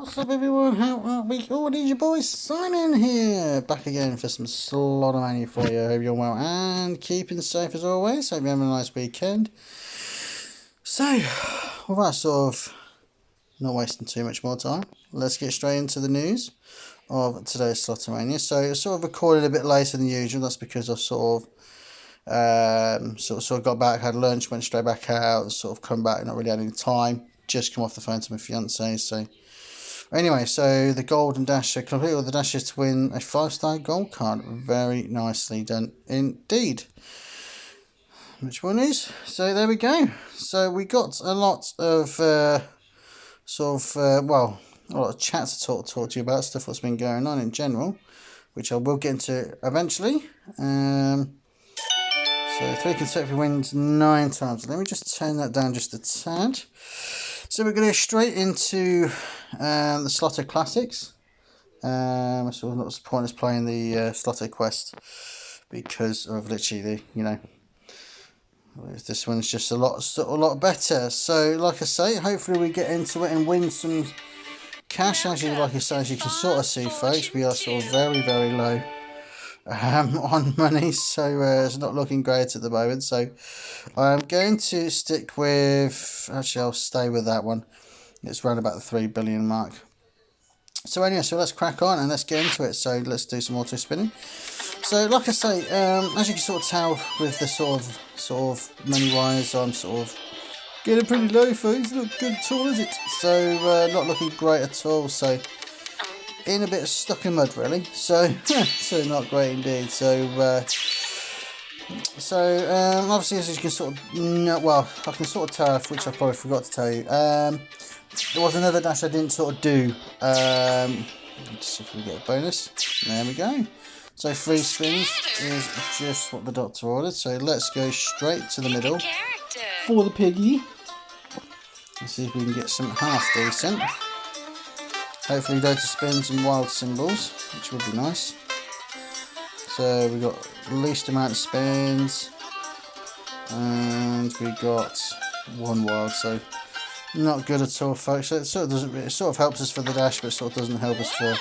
What's up everyone, how are we? Oh, it is your boy Simon here, back again for some Slotspinner for you. Hope you're well and keeping safe as always. Hope you're having a nice weekend. So, without sort of not wasting too much more time, let's get straight into the news of today's Slotspinner. So, it's sort of recorded a bit later than usual. That's because I sort of got back, had lunch, went straight back out, sort of come back, not really had any time. Just come off the phone to my fiance, so. Anyway, so the Golden Dasher, complete all the dashes to win a 5-star gold card. Very nicely done indeed. Which one is? So there we go. So we got a lot of a lot of chat to talk to you about, stuff that's been going on in general, which I will get into eventually. So 3 consecutive wins 9 times. Let me just turn that down just a tad. So we're going to go straight into the Slotter Classics. So not the point is playing the Slotter Quest because of literally this one's just a lot better. So like I say, hopefully we get into it and win some cash. As you as you can sort of see, folks, we are sort of very low on money, so it's not looking great at the moment. So I'm going to stick with, actually I'll stay with that one. It's around about the 3 billion mark. So anyway, so let's crack on and let's get into it. So let's do some auto spinning. So like I say, as you can sort of tell with the sort of money wise, I'm sort of getting pretty low, folks. Not good at all, is it? So not looking great at all. So in a bit of stuck in mud really. So so not great indeed. So obviously, as you can sort of I can sort of tell, which I probably forgot to tell you. There was another dash I didn't sort of do. Let's see if we get a bonus. There we go. So 3 spins is just what the doctor ordered. So let's go straight to the middle for the piggy. Let's see if we can get some half decent. Hopefully we go to spins and wild symbols, which would be nice. So we got the least amount of spins, and we got 1 wild. So not good at all, folks. So it sort of helps us for the dash, but it sort of doesn't help us for,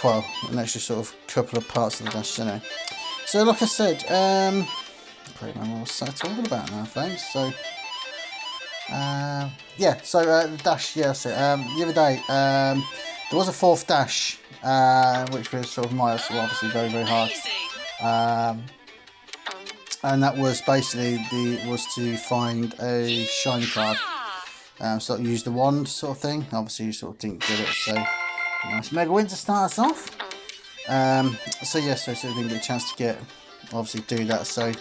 well, an extra sort of couple of parts of the dash, anyway. So like I said, pretty much what's that talking about now, folks. So yeah, so the dash, yeah, so the other day there was a 4th dash, which was sort of obviously very hard, and that was basically was to find a shiny card. So use the wand sort of thing. Obviously you sort of didn't get it, so nice mega win to start us off. So yeah, so we didn't get a chance to obviously do that. So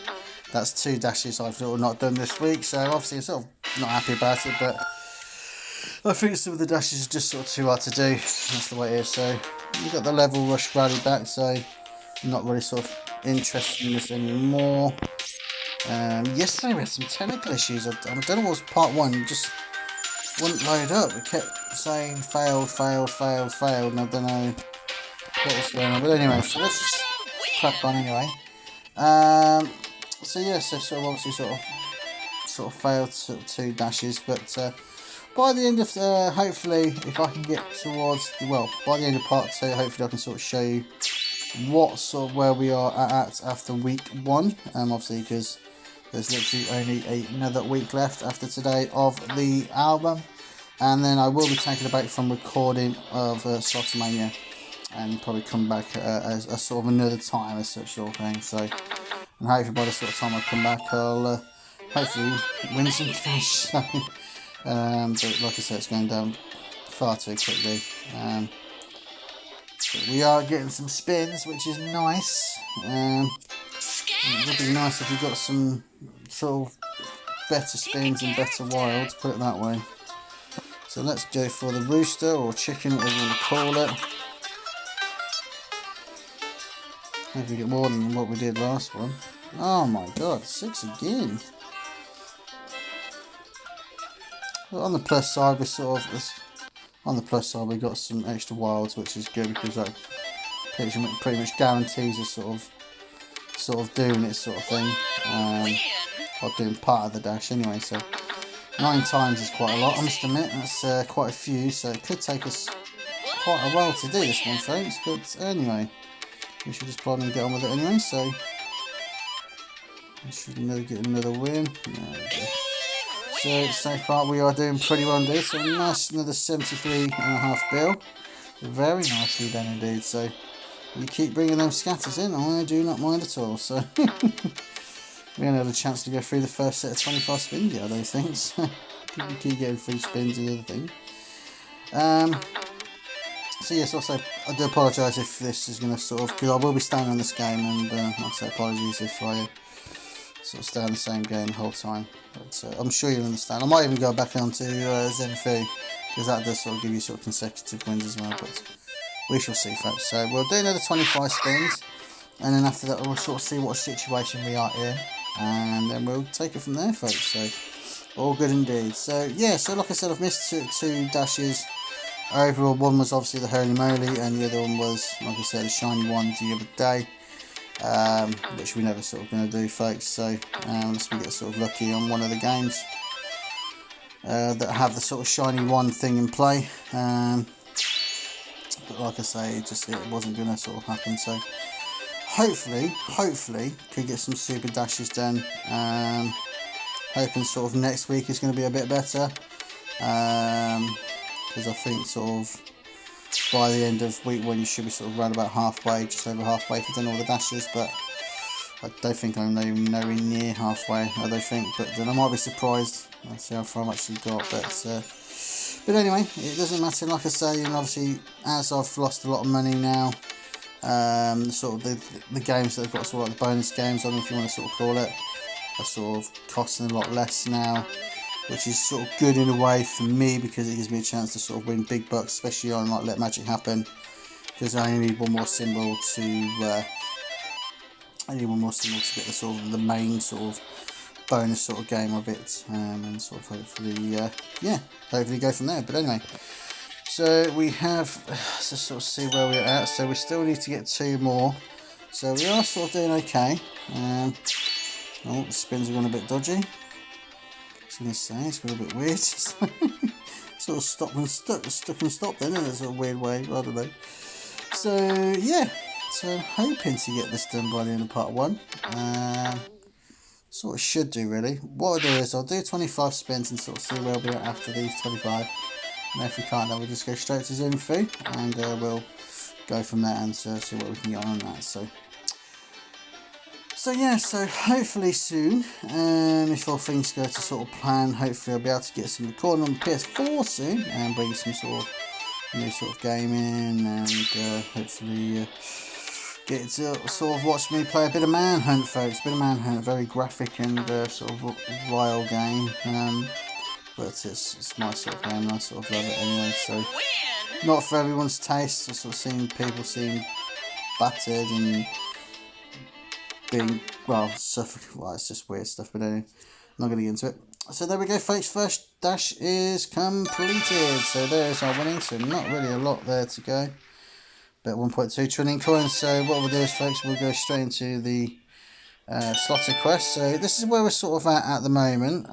that's 2 dashes I've sort of not done this week. So obviously I'm sort of not happy about it, but I think some of the dashes are just sort of too hard to do. That's the way it is. So we've got the level rush rally back, so I'm not really sort of interested in this anymore. Yesterday we had some technical issues. I don't know what was part 1, just wouldn't load up. It kept saying failed, and I don't know what was going on. But anyway, so let's just crack on anyway. So yeah, so sort of obviously sort of failed 2 dashes, but by the end of hopefully, if I can get towards by the end of part 2, hopefully I can sort of show you where we are at after week 1. Obviously because there's literally only another week left after today of the album, and then I will be taking a break from recording of Slotspinner and probably come back as a sort of another time as such sort of thing. So, and hopefully by the sort of time I come back, I'll hopefully win some cash. But like I said, it's going down far too quickly. But we are getting some spins, which is nice. It would be nice if we got some sort of better spins and better wilds, put it that way. So let's go for the rooster or chicken, whatever you want to call it. If we get more than what we did last one. Oh my god, 6 again. But on the plus side, we got some extra wilds, which is good because that pretty much guarantees us sort of doing it sort of thing, or doing part of the dash anyway. So 9 times is quite a lot, I must admit. That's quite a few, so it could take us quite a while to do this one, folks. But anyway, we should just plod and get on with it anyway. So we should get another win. There we go. So far we are doing pretty well indeed. So nice, another 73.5 bill. Very nicely done indeed. So you keep bringing them scatters in, I do not mind at all. So we only had a chance to go through the first set of 25 spins yet, I don't think. So you keep getting free spins and the other thing. So yes, also I do apologise if this is going to sort of, because I will be staying on this game, and like I say, apologies if I sort of stay on the same game the whole time. But I'm sure you'll understand. I might even go back onto Zenfu, because that does sort of give you sort of consecutive wins as well. But we shall see, folks. So we'll do another 25 spins, and then after that we'll sort of see what situation we are in, and then we'll take it from there, folks. So all good indeed. So yeah, so like I said, I've missed two dashes. Overall, one was obviously the Holy Moly, and the other one was, like I said, the shiny one the other day, which we never sort of going to do, folks. So unless we get sort of lucky on one of the games that have the sort of shiny one thing in play, but like I say, it wasn't going to sort of happen. So hopefully could get some super dashes done. Hoping sort of next week is going to be a bit better. Because I think sort of by the end of week 1 you should be sort of around about halfway, just over halfway if you've done all the dashes, but I don't think I'm nowhere near halfway, I don't think, but then I might be surprised. I'll see how far I've actually got, but anyway, it doesn't matter, like I say, and obviously as I've lost a lot of money now, sort of the games that I've got, sort of like the bonus games, I don't know if you want to sort of call it, are sort of costing a lot less now, which is sort of good in a way for me, because it gives me a chance to sort of win big bucks, especially on like Let Magic Happen, because I only need one more symbol to get the sort of the main sort of bonus sort of game of it, and sort of hopefully go from there. But anyway, so we have to sort of see where we're at. So we still need to get 2 more, so we are sort of doing okay. Oh, the spins are going a bit dodgy. I was going to say, it's got a bit weird. Sort of stuck and stopped then in a sort of weird way, I don't know. So yeah, so I'm hoping to get this done by the end of part 1. Sort of should do really. What I'll do is I'll do 25 spins and sort of see where we're at after these 25. And if we can't, then we'll just go straight to Zenfu, and we'll go from there and see what we can get on that. So yeah, so hopefully soon, if all things go to sort of plan, hopefully I'll be able to get some recording on the PS4 soon, and bring some sort of new sort of gaming, and hopefully get to sort of watch me play a bit of Manhunt, folks. A bit of Manhunt, very graphic and sort of vile game, but it's my sort of game, and I sort of love it anyway. So not for everyone's taste. I've sort of seen people seem battered and being, well, it's just weird stuff, but anyway, I'm not going to get into it. So there we go, folks, first dash is completed. So there's our winning, so not really a lot there to go, but 1.2 trillion coins. So what we'll do is, folks, we'll go straight into the Slotter quest. So this is where we're sort of at the moment.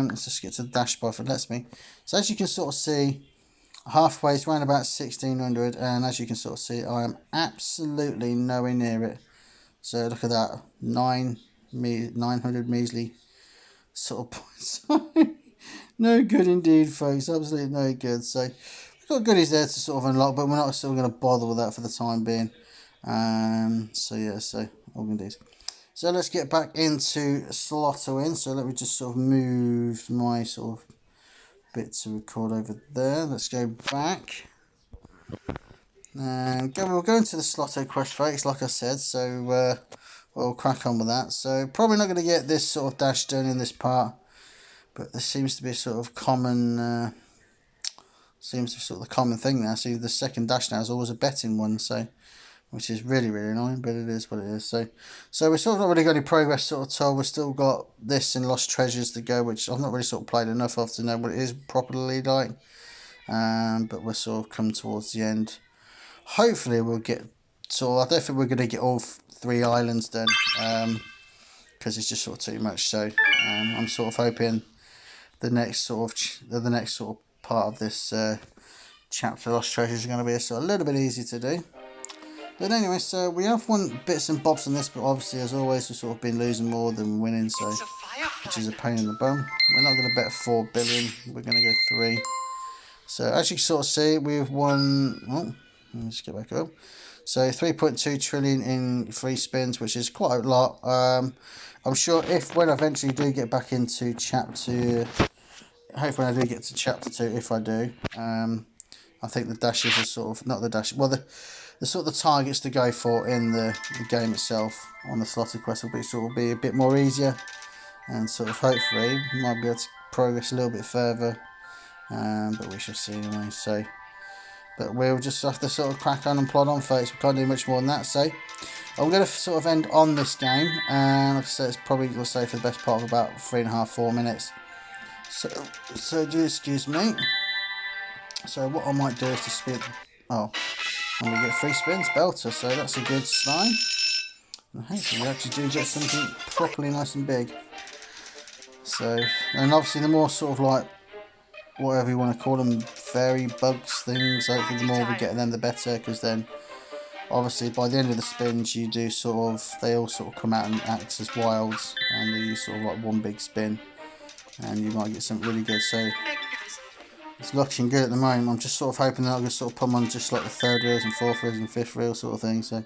Let's just get to the dash bar if it lets me. So as you can sort of see, halfway is around about 1600, and as you can sort of see, I am absolutely nowhere near it. So look at that, 900 measly sort of points. No good indeed, folks, absolutely no good. So we've got goodies there to sort of unlock, but we're not still going to bother with that for the time being. So yeah, so all goodies. So let's get back into Slotspinner. So let me just sort of move my sort of bit to record over there. Let's go back. And we'll go into the Slotto quest, folks, like I said, so we'll crack on with that. So probably not going to get this sort of dash done in this part, but this seems to be a sort of common, the common thing now. See, the second dash now is always a betting one, so which is really annoying, but it is what it is. So we're sort of not really got any progress sort of told. We've still got this and Lost Treasures to go, which I've not really sort of played enough of to know what it is properly like. But we're sort of come towards the end. Hopefully we'll get, so I don't think we're going to get all 3 islands done, because it's just sort of too much. So I'm sort of hoping the next sort of part of this chapter, Lost Treasures, are going to be a little bit easier to do. But anyway, so we have won bits and bobs on this, but obviously, as always, we've sort of been losing more than winning, so which is a pain in the bum. We're not going to bet 4 billion. We're going to go 3. So as you can sort of see, we've won. Oh, let me just get back up. So 3.2 trillion in free spins, which is quite a lot. I'm sure when I eventually do get back into chapter, hopefully when I do get to chapter 2, if I do, I think the dashes are sort of, not the dash, well the sort of the targets to go for in the game itself on the slotted quest will be a bit more easier, and sort of hopefully we might be able to progress a little bit further, but we shall see anyway. So, but we'll just have to sort of crack on and plod on, folks. We can't do much more than that. So I'm going to sort of end on this game, and like I said, it's probably, we'll say, for the best part of about 3.5–4 minutes. So do excuse me. So what I might do is to spin. Oh, and we get 3 spins, belter. So that's a good sign. And hopefully we actually do get something properly nice and big. So, and obviously the more sort of like, whatever you want to call them, fairy bugs things, hopefully the more we get them the better, because then obviously by the end of the spins you do sort of, they all sort of come out and act as wilds, and you sort of like one big spin and you might get something really good. So it's looking good at the moment. I'm just sort of hoping that I'll just sort of put them on just like the 3rd reels and 4th reels and 5th reel sort of thing. So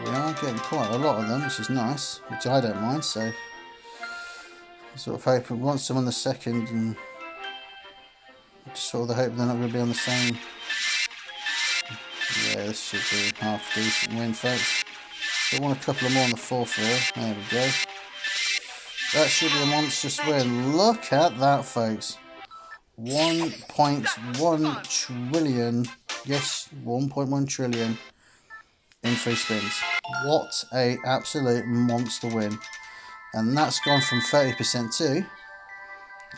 we are getting quite a lot of them, which is nice, which I don't mind. So sort of hoping once I'm on the 2nd, and just sort of hope they're not going to be on the same. Yeah, this should be half decent win, folks. So I want a couple of more on the 4th reel. There we go. That should be a monstrous win. Look at that, folks. 1.1 trillion. Yes, 1.1 trillion in free spins. What a absolute monster win. And that's gone from 30% to, look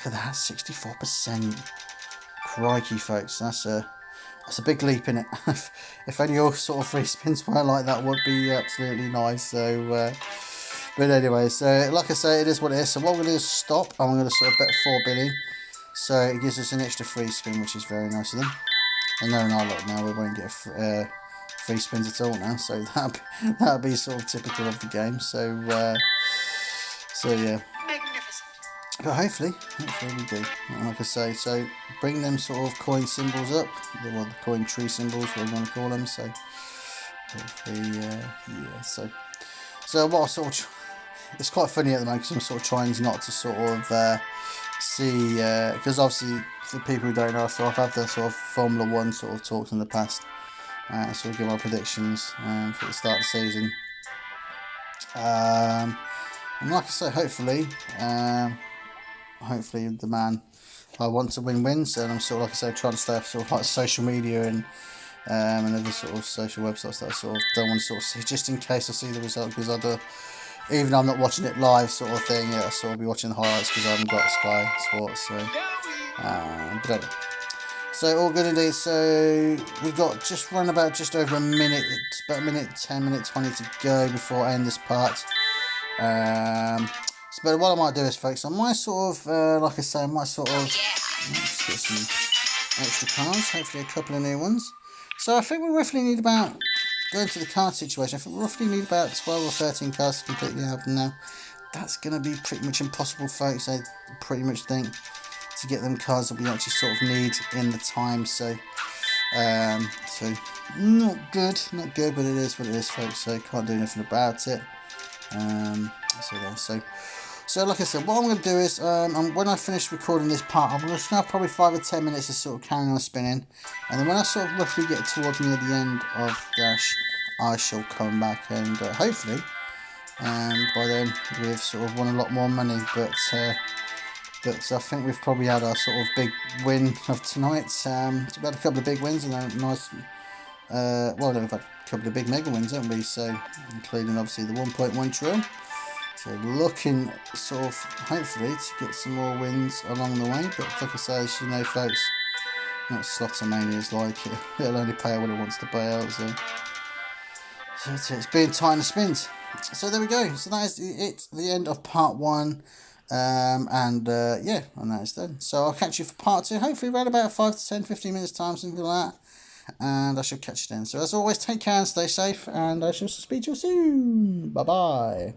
at that, 64%. Crikey, folks, that's a big leap in it. If only all sort of free spins were like that, would be absolutely nice. So but anyway, so like I say, it is what it is. So what we're going to do is stop, and I'm going to sort of bet 4 billion. So it gives us an extra free spin, which is very nice of them. And no, look, now we won't get free spins at all now. So that'll be sort of typical of the game. So yeah. But hopefully we do. Like I say, so bring them sort of coin symbols up, the coin tree symbols, whatever you want to call them. So hopefully, yeah. So what I sort of, it's quite funny at the moment because I'm sort of trying not to sort of see, because obviously for people who don't know, so I've had the sort of Formula 1 sort of talks in the past, sort of give my predictions for the start of the season. And like I say, hopefully the man I want to win wins, and I'm sort of, like I say, trying to stay off sort of like social media and other sort of social websites that I sort of don't want to sort of see, just in case I see the result, because I do, even though I'm not watching it live sort of thing, yeah, I sort of be watching the highlights because I haven't got Sky Sports. So but anyway, so all good indeed. So we got just run about just over a minute. It's about a minute 10, minute 20 to go before I end this part. But what I might do is, folks, I might sort of, like I say, I might sort of, let's get some extra cards, hopefully a couple of new ones. So I think we roughly need about, going to the card situation, I think we roughly need about 12 or 13 cards to completely have them now. That's going to be pretty much impossible, folks, I pretty much think, to get them cards that we actually sort of need in the time. So not good, but it is what it is, folks, so can't do anything about it. So like I said, what I'm going to do is, when I finish recording this part, I'm going to have probably 5 or 10 minutes of sort of carrying on spinning, and then when I sort of roughly get towards near the end of Dash, I shall come back, and hopefully, by then we've sort of won a lot more money. But I think we've probably had our sort of big win of tonight. We've had a couple of big wins and a nice, well, we've had a couple of big mega wins, haven't we? So including obviously the 1.1 trillion. So looking sort of, hopefully, to get some more wins along the way. But like I say, as you know, folks, that Slotspinner is like, it'll only pay out what it wants to pay out. So it's being tight in the spins. So there we go. So that is it, the end of part 1 Yeah, and that is done. So I'll catch you for part 2, hopefully around about 5 to 10, 15 minutes time, something like that. And I shall catch you then. So as always, take care and stay safe, and I shall speak to you soon. Bye bye.